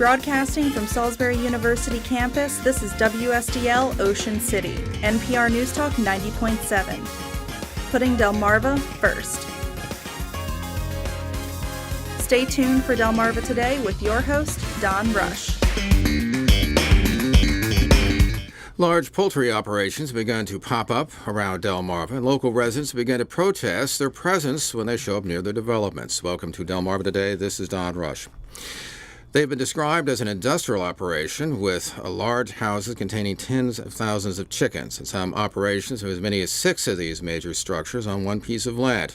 Broadcasting from Salisbury University campus, this is WSDL Ocean City, NPR News Talk 90.7. Putting Delmarva first. Stay tuned for Delmarva Today with your host, Don Rush. Large poultry operations have begun to pop up around Delmarva, and local residents began to protest their presence when they show up near the developments. Welcome to Delmarva Today. This is Don Rush. They've been described as an industrial operation with large houses containing tens of thousands of chickens, and some operations have as many as 6 of these major structures on one piece of land,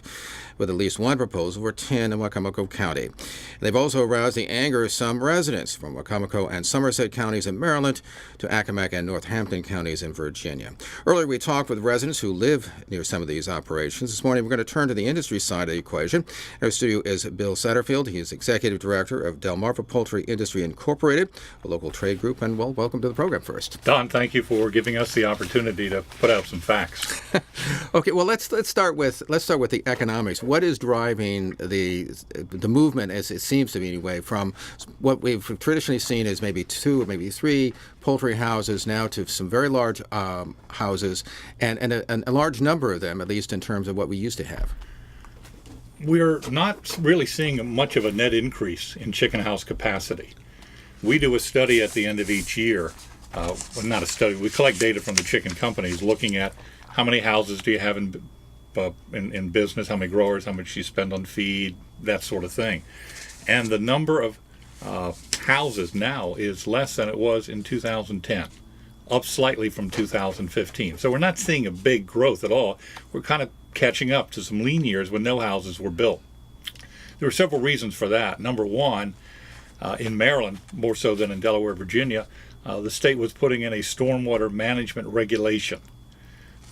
with at least one proposal for 10 in Wacomico County. They've also aroused the anger of some residents from Wacomico and Somerset counties in Maryland to Accomack and Northampton counties in Virginia. Earlier, we talked with residents who live near some of these operations. This morning, we're going to turn to the industry side of the equation. Our studio is Bill Satterfield. He is Executive Director of Delmarva Poultry Industry Incorporated, a local trade group, and well, welcome to the program first. Don, thank you for giving us the opportunity to put out some facts. Okay, well, let's start with the economics. What is driving the movement, as it seems to be anyway, from what we've traditionally seen as maybe 2 or maybe 3 poultry houses now to some very large houses, and a large number of them, at least in terms of what we used to have? We're not really seeing much of a net increase in chicken house capacity. We do a study at the end of each year. Well, not a study. We collect data from the chicken companies looking at how many houses do you have in business, how many growers, how much you spend on feed, that sort of thing. And the number of houses now is less than it was in 2010, up slightly from 2015. So we're not seeing a big growth at all. We're kind of catching up to some lean years when no houses were built. There were several reasons for that. Number one, in Maryland, more so than in Delaware, Virginia, the state was putting in a stormwater management regulation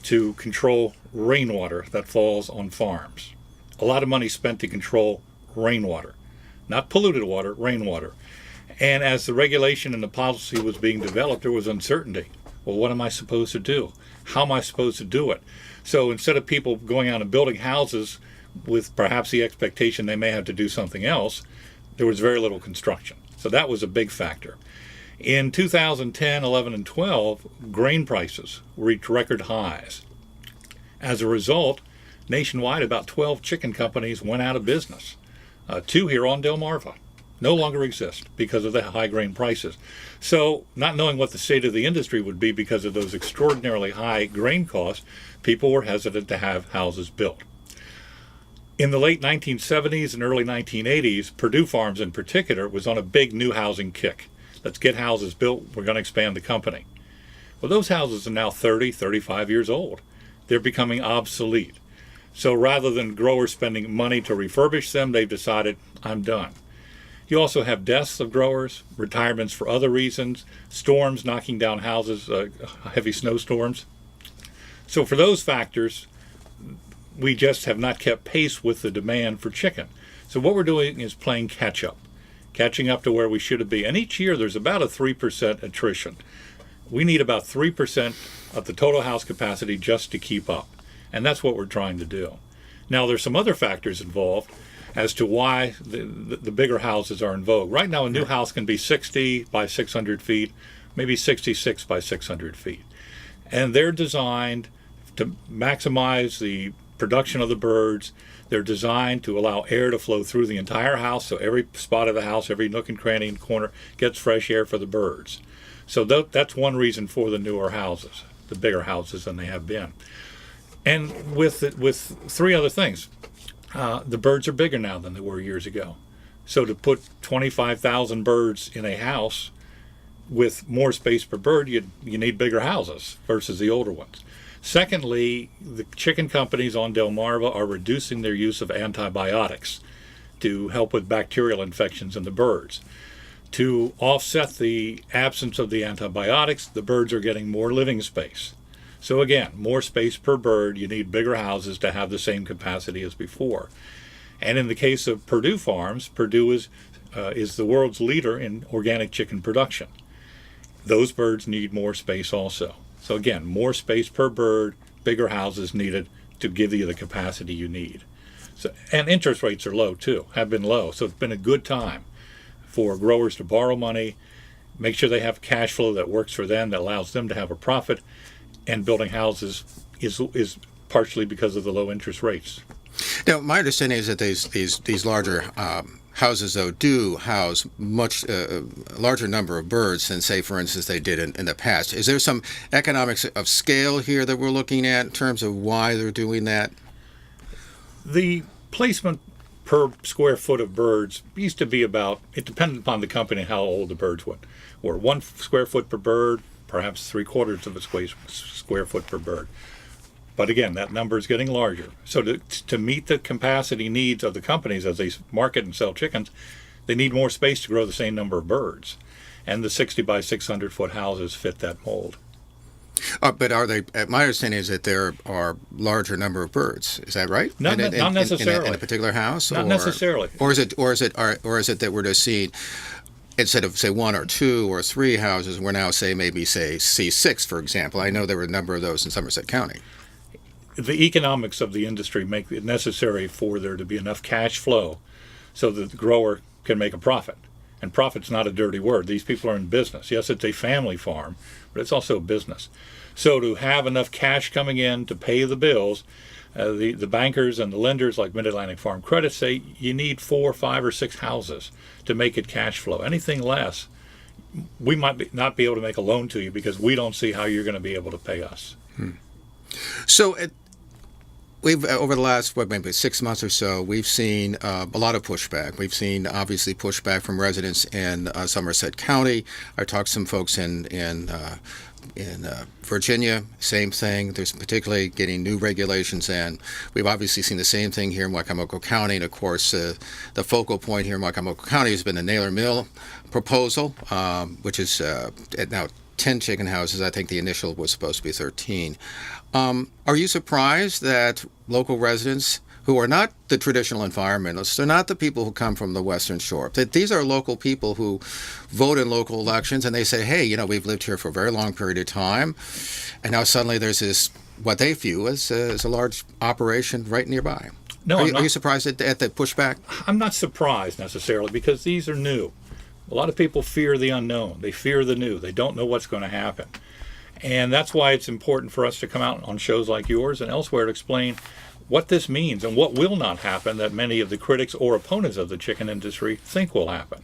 to control rainwater that falls on farms. A lot of money spent to control rainwater, not polluted water, rainwater. And as the regulation and the policy was being developed, there was uncertainty. Well, what am I supposed to do? How am I supposed to do it? So instead of people going out and building houses with perhaps the expectation they may have to do something else, there was very little construction. So that was a big factor. In 2010, 11, and 12, grain prices reached record highs. As a result, nationwide, about 12 chicken companies went out of business. 2 here on Delmarva no longer exist because of the high grain prices. So, not knowing what the state of the industry would be because of those extraordinarily high grain costs, people were hesitant to have houses built. In the late 1970s and early 1980s, Purdue Farms in particular was on a big new housing kick. Let's get houses built, we're going to expand the company. Well, those houses are now 30, 35 years old. They're becoming obsolete. So rather than growers spending money to refurbish them, they've decided, I'm done. You also have deaths of growers, retirements for other reasons, storms knocking down houses, heavy snowstorms. So for those factors, we just have not kept pace with the demand for chicken. So what we're doing is playing catch-up. Catching up to where we should be. And each year there's about a 3% attrition. We need about 3% of the total house capacity just to keep up. And that's what we're trying to do. Now there's some other factors involved as to why the bigger houses are in vogue. Right now a new house can be 60 by 600 feet, maybe 66 by 600 feet. And they're designed to maximize the production of the birds. They're designed to allow air to flow through the entire house, so every spot of the house, every nook and cranny and corner gets fresh air for the birds. So that's one reason for the newer houses, the bigger houses than they have been. And with 3 other things. The birds are bigger now than they were years ago. So to put 25,000 birds in a house with more space per bird, you need bigger houses versus the older ones. Secondly, the chicken companies on Delmarva are reducing their use of antibiotics to help with bacterial infections in the birds. To offset the absence of the antibiotics, the birds are getting more living space. So again, more space per bird, you need bigger houses to have the same capacity as before. And in the case of Purdue Farms, Purdue is the world's leader in organic chicken production. Those birds need more space also. So again, more space per bird, bigger houses needed to give you the capacity you need. So, and interest rates are low too, have been low. So it's been a good time for growers to borrow money, make sure they have cash flow that works for them, that allows them to have a profit, and building houses is partially because of the low interest rates. Now, my understanding is that these larger houses, though, do house much larger number of birds than, say, for instance, they did in the past. Is there some economics of scale here that we're looking at in terms of why they're doing that? The placement per square foot of birds used to be about, it depended upon the company and how old the birds were 1 square foot per bird, perhaps 3/4 of a square foot per bird. But again, that number is getting larger. So to meet the capacity needs of the companies as they market and sell chickens, they need more space to grow the same number of birds. And the 60 by 600 foot houses fit that mold. But are they? My understanding is that there are larger number of birds. Is that right? Not necessarily. In a particular house. Not necessarily. Or is it that we're just seeing, instead of say 1 or 2 or 3 houses, we're now maybe see 6, for example. I know there were a number of those in Somerset County. The economics of the industry make it necessary for there to be enough cash flow so that the grower can make a profit. And profit's not a dirty word. These people are in business. Yes, it's a family farm, but it's also a business. So to have enough cash coming in to pay the bills, the bankers and the lenders like Mid-Atlantic Farm Credit say you need 4, 5, or 6 houses to make it cash flow. Anything less, we might not be able to make a loan to you because we don't see how you're going to be able to pay us. So we've, over the last, maybe 6 months or so, we've seen a lot of pushback. We've seen, obviously, pushback from residents in Somerset County. I talked to some folks in Virginia, same thing. There's particularly getting new regulations in. We've obviously seen the same thing here in Wicomico County, and of course, the focal point here in Wicomico County has been the Naylor Mill proposal, which is now 10 chicken houses. I think the initial was supposed to be 13. Are you surprised that local residents who are not the traditional environmentalists, they're not the people who come from the Western Shore, that these are local people who vote in local elections and they say, hey, we've lived here for a very long period of time, and now suddenly there's this, what they view as a large operation right nearby? No, are you surprised at the pushback? I'm not surprised necessarily because these are new. A lot of people fear the unknown. They fear the new. They don't know what's going to happen. And that's why it's important for us to come out on shows like yours and elsewhere to explain what this means and what will not happen that many of the critics or opponents of the chicken industry think will happen.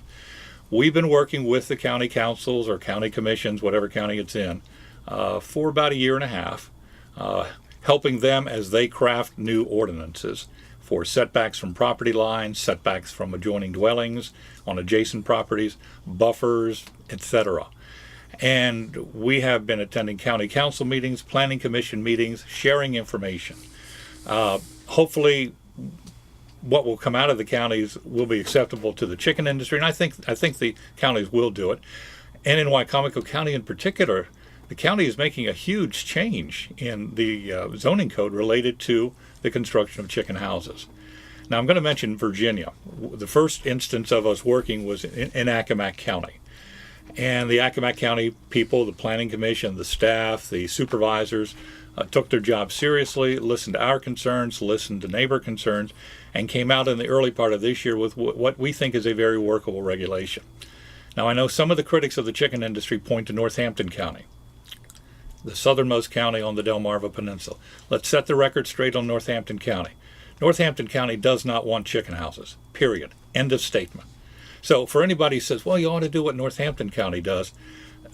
We've been working with the county councils or county commissions, whatever county it's in, for about 1.5 years, helping them as they craft new ordinances for setbacks from property lines, setbacks from adjoining dwellings on adjacent properties, buffers, etc. And we have been attending county council meetings, planning commission meetings, sharing information. Hopefully, what will come out of the counties will be acceptable to the chicken industry, and I think the counties will do it. And in Wicomico County in particular, the county is making a huge change in the zoning code related to the construction of chicken houses. Now, I'm going to mention Virginia. The first instance of us working was in Accomack County. And the Accomack County people, the planning commission, the staff, the supervisors, took their job seriously, listened to our concerns, listened to neighbor concerns, and came out in the early part of this year with what we think is a very workable regulation. Now, I know some of the critics of the chicken industry point to Northampton County, the southernmost county on the Delmarva Peninsula. Let's set the record straight on Northampton County. Northampton County does not want chicken houses, period. End of statement. So for anybody who says, well, you ought to do what Northampton County does,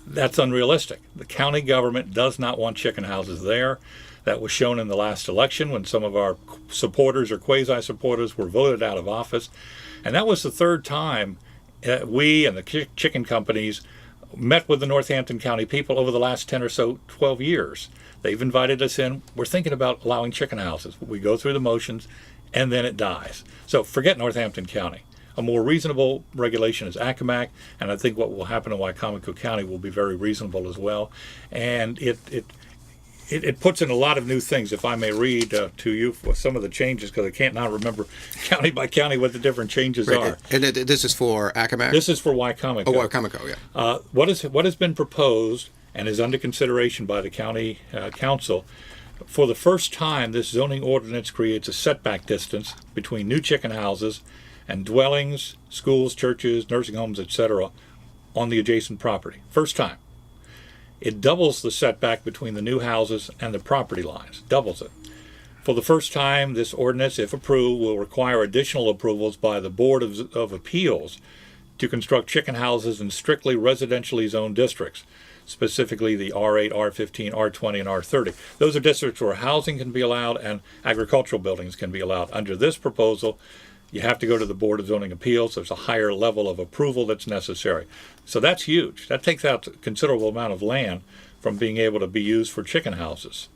that's unrealistic. The county government does not want chicken houses there. That was shown in the last election when some of our supporters or quasi-supporters were voted out of office. And that was the third time we and the chicken companies met with the Northampton County people over the last 10 or so, 12 years. They've invited us in. We're thinking about allowing chicken houses. We go through the motions, and then it dies. So forget Northampton County. A more reasonable regulation is Accomack, and I think what will happen in Wicomico County will be very reasonable as well. And it puts in a lot of new things. If I may read to you for some of the changes, because I can't now remember county by county what the different changes are. And this is for Accomack? This is for Wicomico. Oh, Wicomico, yeah. What has been proposed and is under consideration by the county council, for the first time, this zoning ordinance creates a setback distance between new chicken houses and dwellings, schools, churches, nursing homes, etc. on the adjacent property. First time. It doubles the setback between the new houses and the property lines, doubles it. For the first time, this ordinance, if approved, will require additional approvals by the Board of Appeals to construct chicken houses in strictly residentially zoned districts, specifically the R8, R15, R20, and R30. Those are districts where housing can be allowed and agricultural buildings can be allowed. Under this proposal, you have to go to the Board of Zoning Appeals. There's a higher level of approval that's necessary. So that's huge. That takes out a considerable amount of land from being able to be used for chicken houses.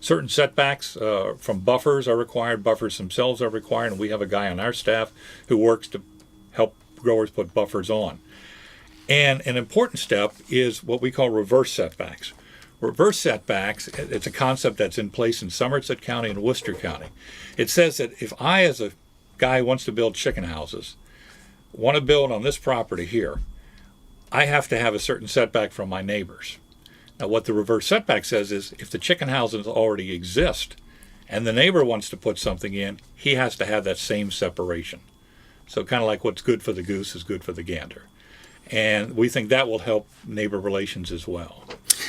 Certain setbacks from buffers are required. Buffers themselves are required, and we have a guy on our staff who works to help growers put buffers on. And an important step is what we call reverse setbacks. Reverse setbacks, it's a concept that's in place in Somerset County and Worcester County. It says that if I, as a guy who wants to build chicken houses, want to build on this property here, I have to have a certain setback from my neighbors. Now, what the reverse setback says is if the chicken houses already exist and the neighbor wants to put something in, he has to have that same separation. So kind of like what's good for the goose is good for the gander. And we think that will help neighbor relations as well.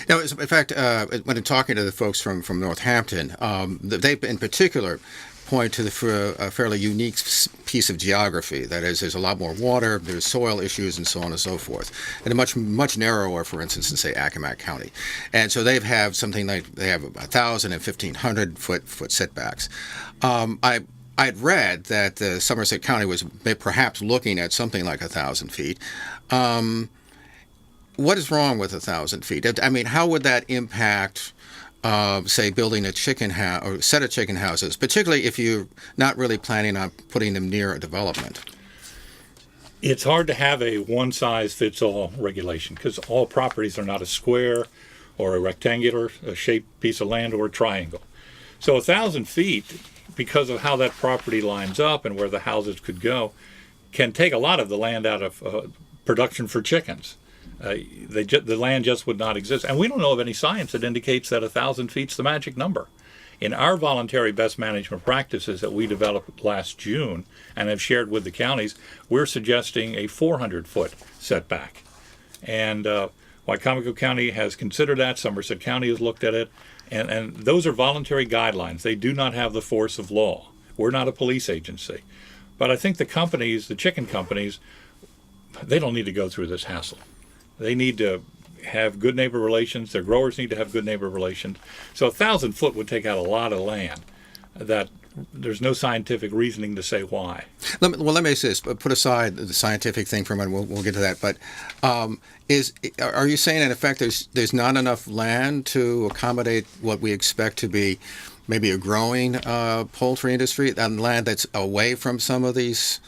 Now, in fact, when talking to the folks from Northampton, they in particular point to a fairly unique piece of geography. That is, there's a lot more water, there's soil issues, and so on and so forth. And a much narrower, for instance, in, say, Accomack County. And so they have something like, they have 1,000 and 1,500 foot setbacks. I'd read that Somerset County was perhaps looking at something like 1,000 feet. What is wrong with 1,000 feet? I mean, how would that impact, say, building a chicken house or a set of chicken houses, particularly if you're not really planning on putting them near a development? It's hard to have a one-size-fits-all regulation because all properties are not a square or a rectangular shaped piece of land or a triangle. So 1,000 feet, because of how that property lines up and where the houses could go, can take a lot of the land out of production for chickens. The land just would not exist. And we don't know of any science that indicates that 1,000 feet's the magic number. In our voluntary best management practices that we developed last June and have shared with the counties, we're suggesting a 400-foot setback. And Wycomico County has considered that. Somerset County has looked at it. And those are voluntary guidelines. They do not have the force of law. We're not a police agency. But I think the companies, the chicken companies, they don't need to go through this hassle. They need to have good neighbor relations. Their growers need to have good neighbor relations. So 1,000 foot would take out a lot of land that there's no scientific reasoning to say why. Let me say this. Put aside the scientific thing for a minute. We'll get to that. But are you saying, in effect, there's not enough land to accommodate what we expect to be maybe a growing poultry industry, and land that's away from some of these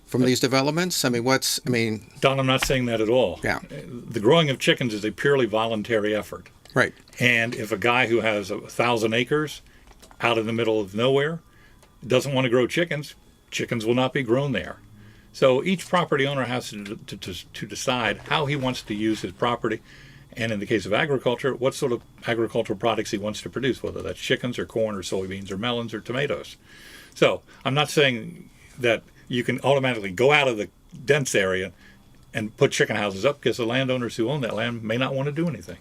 developments? I mean, Don, I'm not saying that at all. Yeah. The growing of chickens is a purely voluntary effort. Right. And if a guy who has 1,000 acres out in the middle of nowhere doesn't want to grow chickens, chickens will not be grown there. So each property owner has to decide how he wants to use his property, and in the case of agriculture, what sort of agricultural products he wants to produce, whether that's chickens or corn or soybeans or melons or tomatoes. So I'm not saying that you can automatically go out of the dense area and put chicken houses up, because the landowners who own that land may not want to do anything.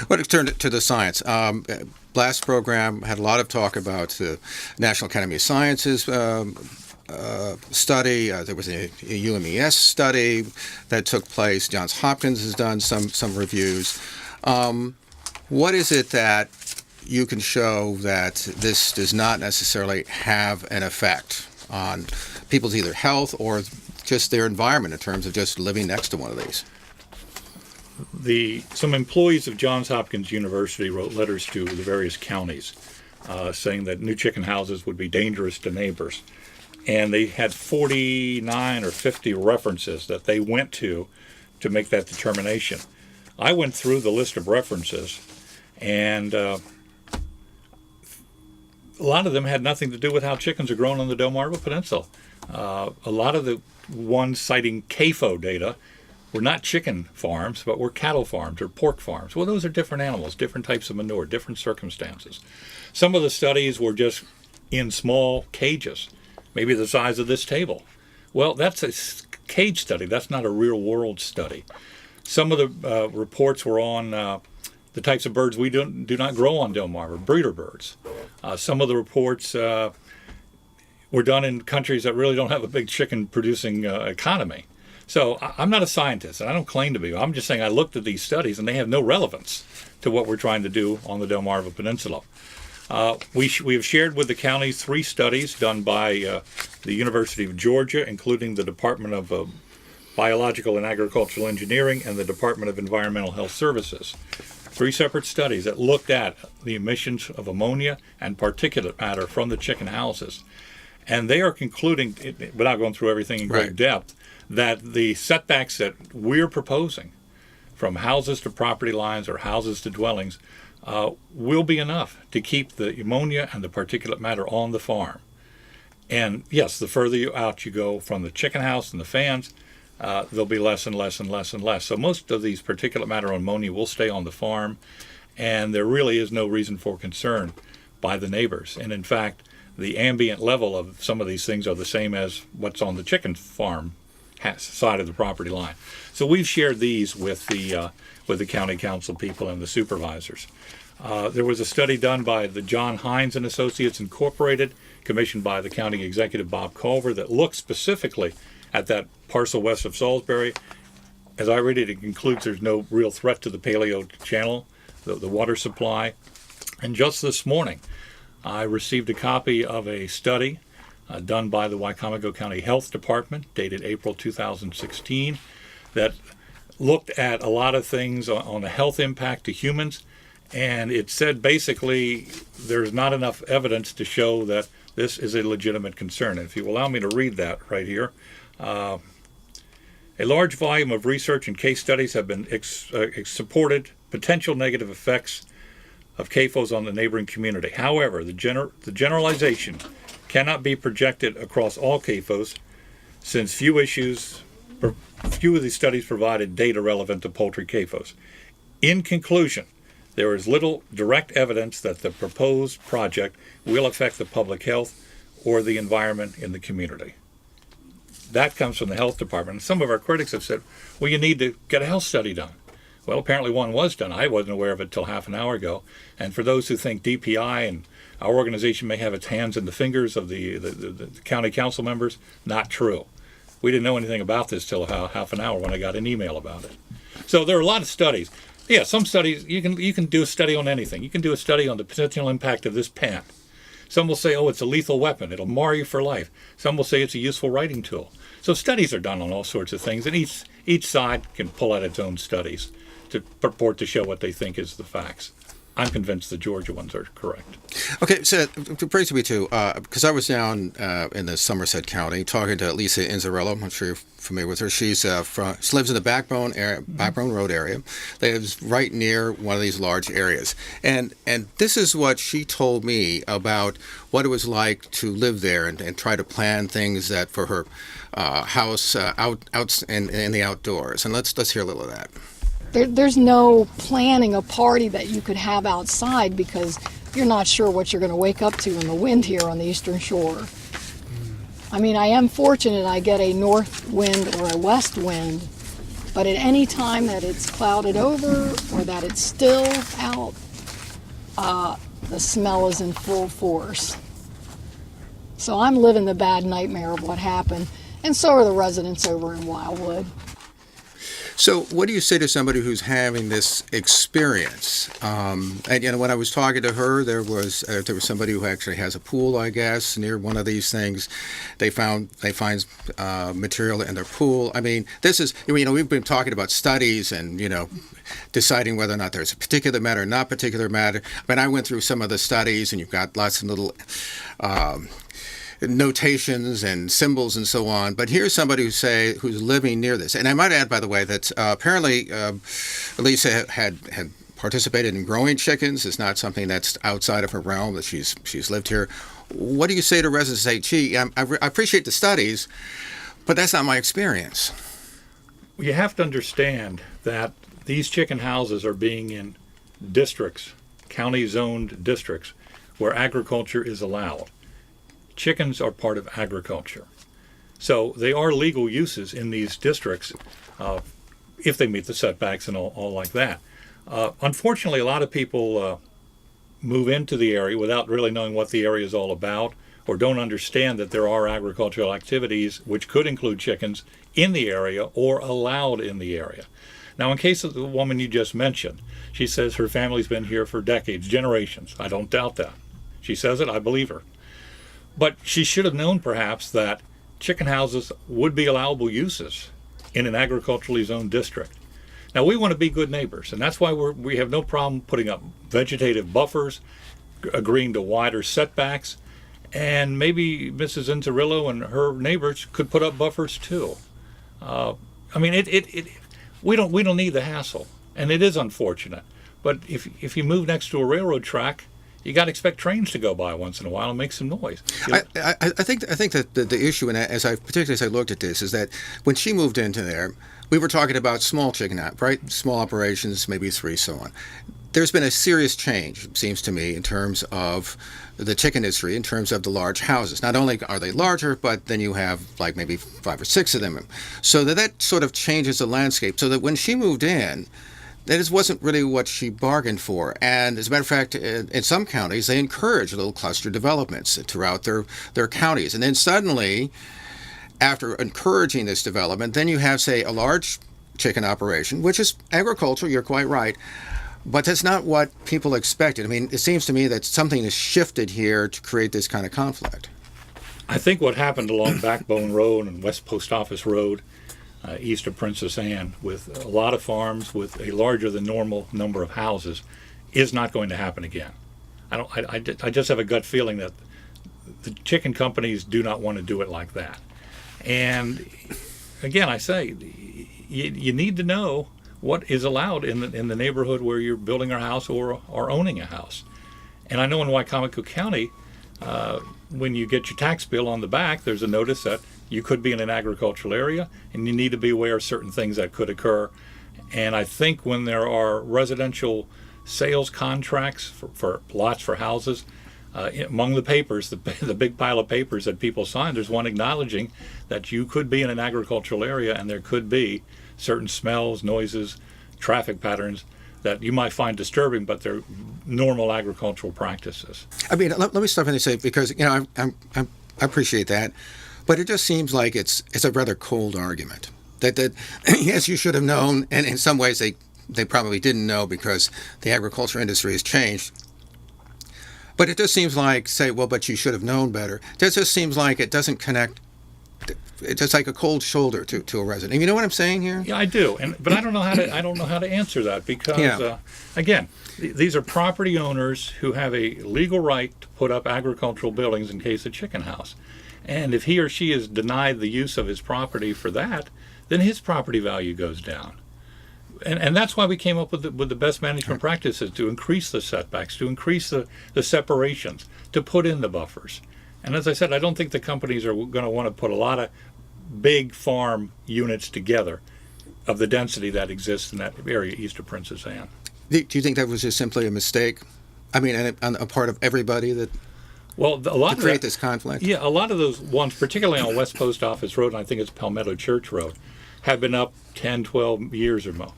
Well, let's turn to the science. Last program had a lot of talk about the National Academy of Sciences study. There was a UMES study that took place. Johns Hopkins has done some reviews. What is it that you can show that this does not necessarily have an effect on people's either health or just their environment in terms of just living next to one of these? Some employees of Johns Hopkins University wrote letters to the various counties saying that new chicken houses would be dangerous to neighbors. And they had 49 or 50 references that they went to make that determination. I went through the list of references, and a lot of them had nothing to do with how chickens are grown on the Delmarva Peninsula. A lot of the ones citing CAFO data were not chicken farms, but were cattle farms or pork farms. Well, those are different animals, different types of manure, different circumstances. Some of the studies were just in small cages, maybe the size of this table. Well, that's a cage study. That's not a real-world study. Some of the reports were on the types of birds we do not grow on Delmarva, breeder birds. Some of the reports were done in countries that really don't have a big chicken-producing economy. So I'm not a scientist, and I don't claim to be. I'm just saying I looked at these studies, and they have no relevance to what we're trying to do on the Delmarva Peninsula. We have shared with the county 3 studies done by the University of Georgia, including the Department of Biological and Agricultural Engineering and the Department of Environmental Health Services. 3 separate studies that looked at the emissions of ammonia and particulate matter from the chicken houses. And they are concluding, without going through everything in great depth, that the setbacks that we're proposing, from houses to property lines or houses to dwellings, will be enough to keep the ammonia and the particulate matter on the farm. And yes, the further out you go from the chicken house and the fans, there'll be less and less and less and less. So most of these particulate matter and ammonia will stay on the farm, and there really is no reason for concern by the neighbors. And in fact, the ambient level of some of these things are the same as what's on the chicken farm side of the property line. So we've shared these with the county council people and the supervisors. There was a study done by the John Hines and Associates Incorporated, commissioned by the county executive Bob Culver, that looked specifically at that parcel west of Salisbury. As I read it, it concludes there's no real threat to the Paleo Channel, the water supply. And just this morning, I received a copy of a study done by the Wicomico County Health Department, dated April 2016, that looked at a lot of things on the health impact to humans, and it said basically there's not enough evidence to show that this is a legitimate concern. And if you allow me to read that right here, a large volume of research and case studies have been supported potential negative effects of CAFOs on the neighboring community. However, the generalization cannot be projected across all CAFOs, since few of these studies provided data relevant to poultry CAFOs. In conclusion, there is little direct evidence that the proposed project will affect the public health or the environment in the community. That comes from the health department. And some of our critics have said, well, you need to get a health study done. Well, apparently one was done. I wasn't aware of it till half an hour ago. And for those who think DPI and our organization may have its hands in the fingers of the county council members, not true. We didn't know anything about this till about half an hour when I got an email about it. So there are a lot of studies. Yeah, some studies, you can do a study on anything. You can do a study on the potential impact of this pen. Some will say, oh, it's a lethal weapon. It'll mar you for life. Some will say it's a useful writing tool. So studies are done on all sorts of things, and each side can pull out its own studies to purport to show what they think is the facts. I'm convinced the Georgia ones are correct. Okay, so brings me to, because I was down in the Somerset County talking to Lisa Inzarello. I'm sure you're familiar with her. She lives in the Backbone Road area. Lives right near one of these large areas. And this is what she told me about what it was like to live there and try to plan things that for her house out in the outdoors. And let's hear a little of that. There's no planning a party that you could have outside because you're not sure what you're going to wake up to in the wind here on the Eastern Shore. I mean, I am fortunate I get a north wind or a west wind, but at any time that it's clouded over or that it's still out, the smell is in full force. So I'm living the bad nightmare of what happened, and so are the residents over in Wildwood. So what do you say to somebody who's having this experience? And when I was talking to her, there was somebody who actually has a pool, I guess, near one of these things. They find material in their pool. I mean, this is, we've been talking about studies and, deciding whether or not there's a particular matter or not particular matter. I mean, I went through some of the studies, and you've got lots of little notations and symbols and so on. But here's somebody who's living near this. And I might add, by the way, that apparently Lisa had participated in growing chickens. It's not something that's outside of her realm, that she's lived here. What do you say to residents who say, gee, I appreciate the studies, but that's not my experience? You have to understand that these chicken houses are being in districts, county-zoned districts, where agriculture is allowed. Chickens are part of agriculture. So they are legal uses in these districts if they meet the setbacks and all like that. Unfortunately, a lot of people move into the area without really knowing what the area is all about, or don't understand that there are agricultural activities, which could include chickens, in the area or allowed in the area. Now, in case of the woman you just mentioned, she says her family's been here for decades, generations. I don't doubt that. She says it, I believe her. But she should have known perhaps that chicken houses would be allowable uses in an agriculturally zoned district. Now, we want to be good neighbors, and that's why we have no problem putting up vegetative buffers, agreeing to wider setbacks, and maybe Mrs. Inzerillo and her neighbors could put up buffers too. I mean, we don't need the hassle, and it is unfortunate. But if you move next to a railroad track, you got to expect trains to go by once in a while and make some noise. I think that the issue, and particularly as I looked at this, is that when she moved into there, we were talking about small chicken, right? Small operations, maybe 3, so on. There's been a serious change, it seems to me, in terms of the chicken industry, in terms of the large houses. Not only are they larger, but then you have like maybe 5 or 6 of them. So that sort of changes the landscape. So that when she moved in, that wasn't really what she bargained for. And as a matter of fact, in some counties, they encourage little cluster developments throughout their counties. And then suddenly, after encouraging this development, then you have, say, a large chicken operation, which is agricultural, you're quite right, but that's not what people expected. I mean, it seems to me that something has shifted here to create this kind of conflict. I think what happened along Backbone Road and West Post Office Road, east of Princess Anne, with a lot of farms with a larger than normal number of houses, is not going to happen again. I just have a gut feeling that the chicken companies do not want to do it like that. And again, I say, you need to know what is allowed in the neighborhood where you're building a house or owning a house. And I know in Wicomico County, when you get your tax bill on the back, there's a notice that you could be in an agricultural area and you need to be aware of certain things that could occur. And I think when there are residential sales contracts for lots for houses, among the papers, the big pile of papers that people sign, there's one acknowledging that you could be in an agricultural area and there could be certain smells, noises, traffic patterns that you might find disturbing, but they're normal agricultural practices. I mean, let me stop and say, because I appreciate that, but it just seems like it's a rather cold argument. That yes, you should have known, and in some ways they probably didn't know because the agriculture industry has changed. But it just seems like, say, well, but you should have known better. That just seems like it doesn't connect. It's just like a cold shoulder to a resident. You know what I'm saying here? Yeah, I do. But I don't know how to answer that because again, these are property owners who have a legal right to put up agricultural buildings in case of chicken house. And if he or she is denied the use of his property for that, then his property value goes down. And that's why we came up with the best management practices, to increase the setbacks, to increase the separations, to put in the buffers. And as I said, I don't think the companies are going to want to put a lot of big farm units together of the density that exists in that area east of Princess Anne. Do you think that was just simply a mistake? I mean, on a part of everybody that to create this conflict? Yeah, a lot of those ones, particularly on West Post Office Road, and I think it's Palmetto Church Road, have been up 10, 12 years or more.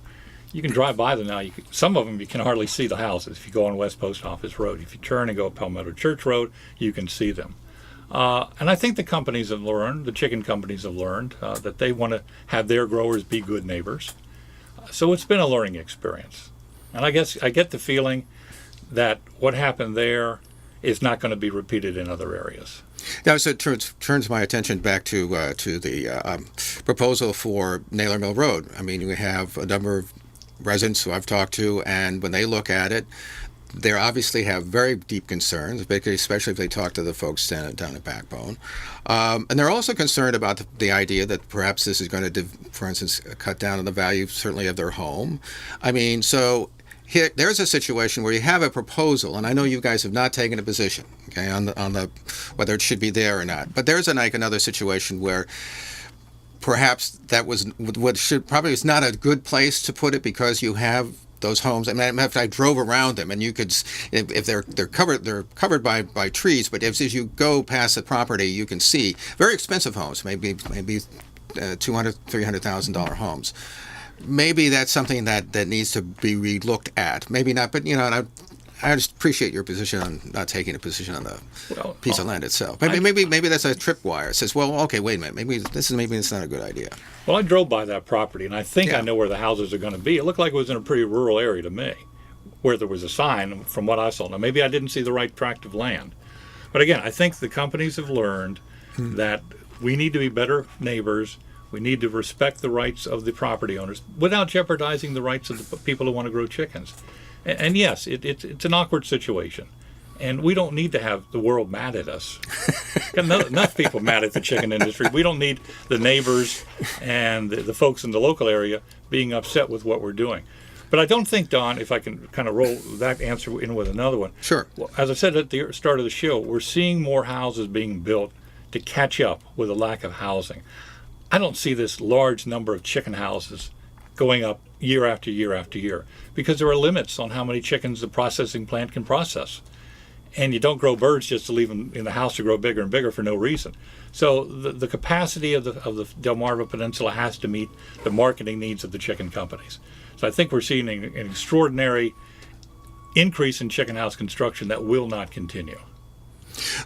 You can drive by them now. Some of them you can hardly see the houses if you go on West Post Office Road. If you turn and go Palmetto Church Road, you can see them. And I think the companies have learned, the chicken companies have learned, that they want to have their growers be good neighbors. So it's been a learning experience. And I guess I get the feeling that what happened there is not going to be repeated in other areas. Now, so it turns my attention back to the proposal for Naylor Mill Road. I mean, we have a number of residents who I've talked to, and when they look at it, they obviously have very deep concerns, especially if they talk to the folks down at Backbone. And they're also concerned about the idea that perhaps this is going to, for instance, cut down on the value, certainly, of their home. I mean, so here, there's a situation where you have a proposal, and I know you guys have not taken a position, okay, on the whether it should be there or not. But there's another situation where perhaps that was what should probably is not a good place to put it, because you have those homes. I mean, I drove around them, and you could, if they're covered by trees, but as you go past the property, you can see very expensive homes, maybe $200,000-$300,000 homes. Maybe that's something that needs to be relooked at. Maybe not, but I just appreciate your position on not taking a position on the piece of land itself. Maybe that's a tripwire. It says, well, okay, wait a minute, maybe it's not a good idea. Well, I drove by that property, and I think I know where the houses are going to be. It looked like it was in a pretty rural area to me, where there was a sign from what I saw. Now, maybe I didn't see the right tract of land. But again, I think the companies have learned that we need to be better neighbors. We need to respect the rights of the property owners without jeopardizing the rights of the people who want to grow chickens. And yes, it's an awkward situation. And we don't need to have the world mad at us. Enough people mad at the chicken industry. We don't need the neighbors and the folks in the local area being upset with what we're doing. But I don't think, Don, if I can kind of roll that answer in with another one. Sure. Well, as I said at the start of the show, we're seeing more houses being built to catch up with a lack of housing. I don't see this large number of chicken houses going up year after year after year because there are limits on how many chickens the processing plant can process. And you don't grow birds just to leave them in the house to grow bigger and bigger for no reason. So the capacity of the Delmarva Peninsula has to meet the marketing needs of the chicken companies. So I think we're seeing an extraordinary increase in chicken house construction that will not continue.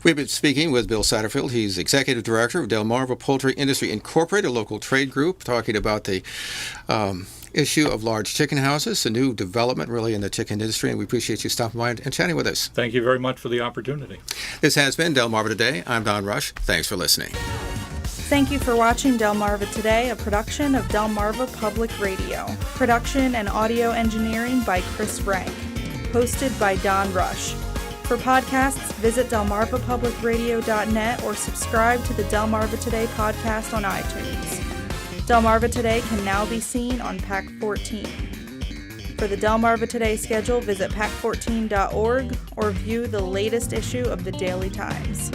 We've been speaking with Bill Satterfield. He's Executive Director of Delmarva Poultry Industry Incorporated, a local trade group, talking about the issue of large chicken houses, a new development really in the chicken industry, and we appreciate you stopping by and chatting with us. Thank you very much for the opportunity. This has been Delmarva Today. I'm Don Rush. Thanks for listening. Thank you for watching Delmarva Today, a production of Delmarva Public Radio. Production and audio engineering by Chris Rank. Hosted by Don Rush. For podcasts, visit delmarvapublicradio.net or subscribe to the Delmarva Today podcast on iTunes. Delmarva Today can now be seen on PAC 14. For the Delmarva Today schedule, visit pac14.org or view the latest issue of the Daily Times.